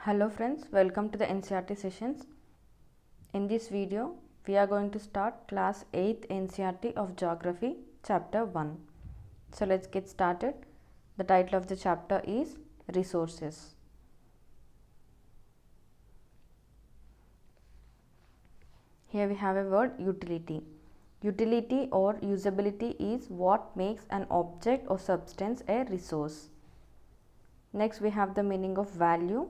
Hello friends, welcome to the NCERT sessions. In this video, we are going to start class 8th NCERT of Geography, chapter 1. So let's get started. The title of the chapter is Resources. Here we have a word utility. Utility or usability is what makes an object or substance a resource. Next we have the meaning of value.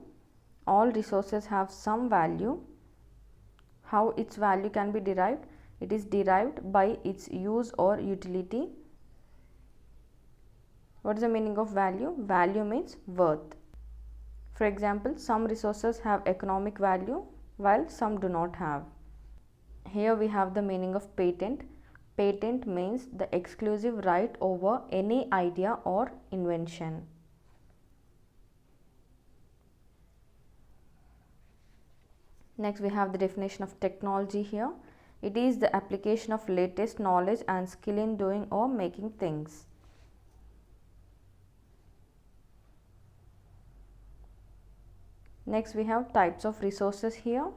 All resources have some value. How its value can be derived? It is derived by its use or utility. What is the meaning of value? Value means worth. For example, some resources have economic value while some do not have. Here we have the meaning of patent. Patent means the exclusive right over any idea or invention. Next we have the definition of technology here. It is the application of latest knowledge and skill in doing or making things. Next we have types of resources here.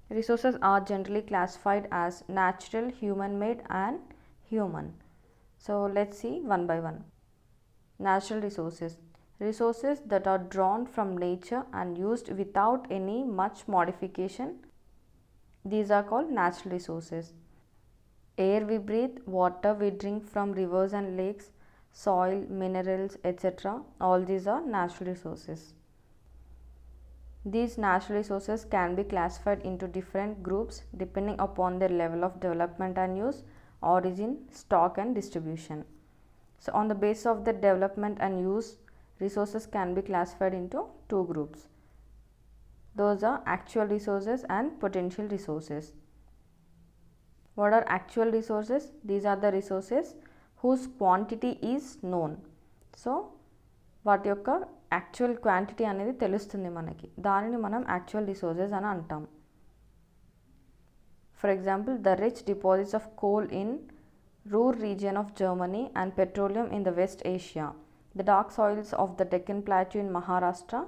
Resources are generally classified as natural, human-made and human. So let's see one by one. Natural resources. Resources that are drawn from nature and used without any much modification. These are called natural resources. Air we breathe, water we drink from rivers and lakes, soil, minerals, etc. All these are natural resources. These natural resources can be classified into different groups depending upon their level of development and use, origin, stock and distribution. So on the basis of the development and use, resources can be classified into two groups. Those are actual resources and potential resources. What are actual resources? These are the resources whose quantity is known. So వాటి యొక్క actual quantity అనేది తెలుస్తుంది మనకి, దానిని మనం actual resources అని అంటాం. For example, the rich deposits of coal in Ruhr region of Germany and petroleum in the West Asia. The dark soils of the Deccan Plateau in Maharashtra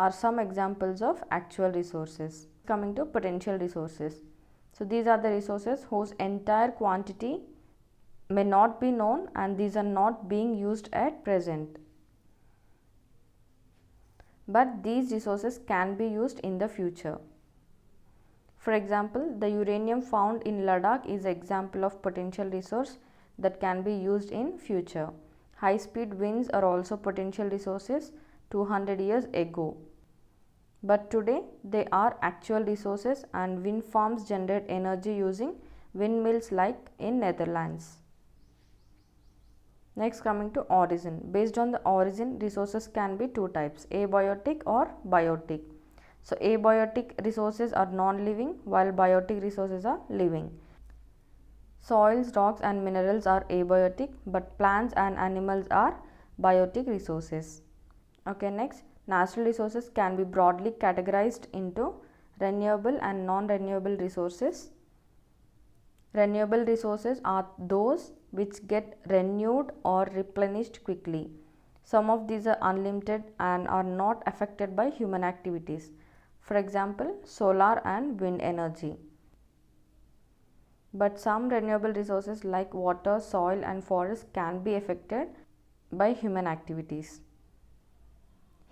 are some examples of actual resources. Coming to potential resources. So these are the resources whose entire quantity may not be known and these are not being used at present. But these resources can be used in the future. For example, the uranium found in Ladakh is an example of potential resource that can be used in future. High speed winds are also potential resources 200 years ago. But today they are actual resources and wind farms generate energy using windmills like in Netherlands. Next, coming to origin. Based on the origin, resources can be two types, abiotic or biotic. So abiotic resources are non-living while biotic resources are living. Soils, rocks and minerals are abiotic, but plants and animals are biotic resources. Okay, next, natural resources can be broadly categorized into renewable and non-renewable resources. Renewable resources are those which get renewed or replenished quickly. Some of these are unlimited and are not affected by human activities. For example, solar and wind energy. But some renewable resources like water, soil and forest can be affected by human activities.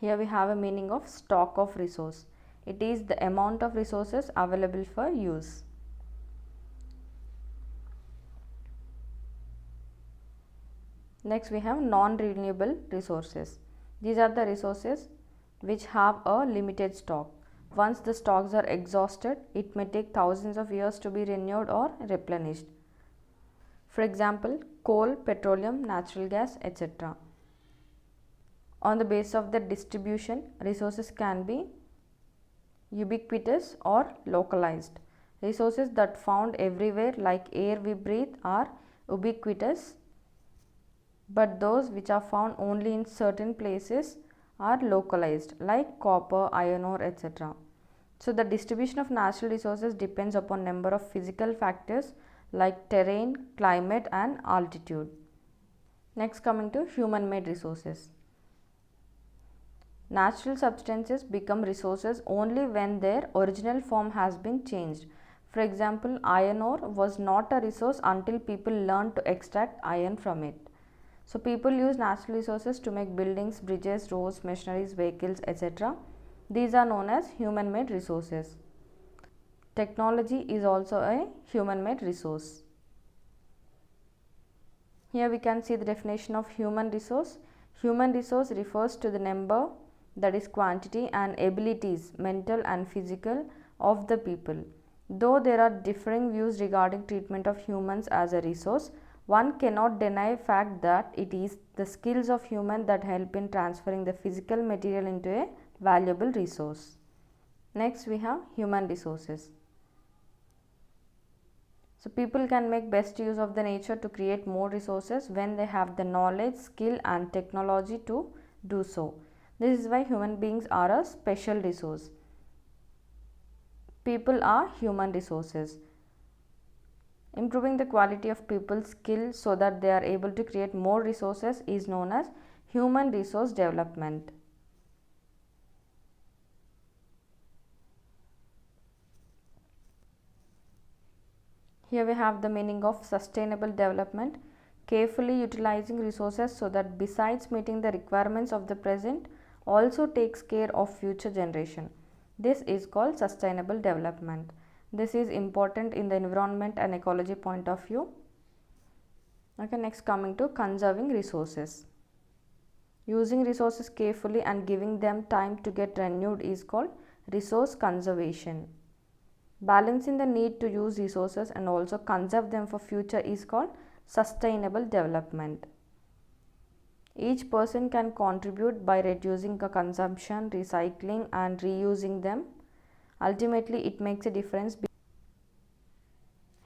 Here we have a meaning of stock of resource. It is the amount of resources available for use. Next we have non-renewable resources. These are the resources which have a limited stock. Once the stocks are exhausted, it may take thousands of years to be renewed or replenished. For example, coal, petroleum, natural gas, etc. On the basis of the distribution, resources can be ubiquitous or localized. Resources that found everywhere like air we breathe are ubiquitous, but those which are found only in certain places are localized like copper, iron ore, etc. So the distribution of natural resources depends upon number of physical factors like terrain, climate and altitude. Next, coming to human made resources. Natural substances become resources only when their original form has been changed. For example, iron ore was not a resource until people learned to extract iron from it. So people use natural resources to make buildings, bridges, roads, machineries, vehicles, etc. These are known as human-made resources. Technology is also a human-made resource. Here we can see the definition of human resource. Human resource refers to the number, that is quantity, and abilities, mental and physical, of the people. Though there are differing views regarding treatment of humans as a resource, one cannot deny fact that it is the skills of human that help in transferring the physical material into a valuable resource. Next we have human resources. So people can make best use of the nature to create more resources when they have the knowledge, skill and technology to do so. This is why human beings are a special resource. People are human resources. Improving the quality of people's skill so that they are able to create more resources is known as human resource development. Here we have the meaning of sustainable development, carefully utilizing resources so that besides meeting the requirements of the present, also takes care of future generation. This is called sustainable development. This is important in the environment and ecology point of view. Okay, next coming to conserving resources. Using resources carefully and giving them time to get renewed is called resource conservation. Balancing the need to use resources and also conserve them for future is called sustainable development. Each person can contribute by reducing the consumption, recycling and reusing them. Ultimately, it makes a difference.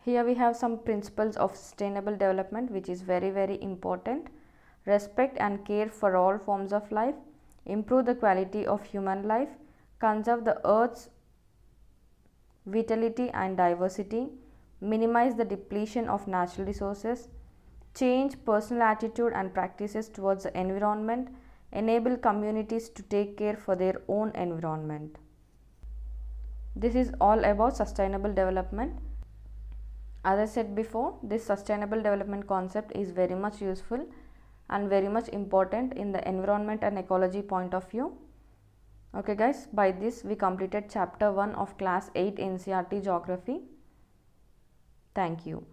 Here we have some principles of sustainable development which is very important. Respect and care for all forms of life, improve the quality of human life, conserve the earth's vitality and diversity, minimize the depletion of natural resources, change personal attitude and practices towards the environment, enable communities to take care for their own environment. This is all about sustainable development. As I said before, this sustainable development concept is very much useful and very much important in the environment and ecology point of view. Okay guys, by this we completed chapter 1 of class 8 NCERT Geography. Thank you.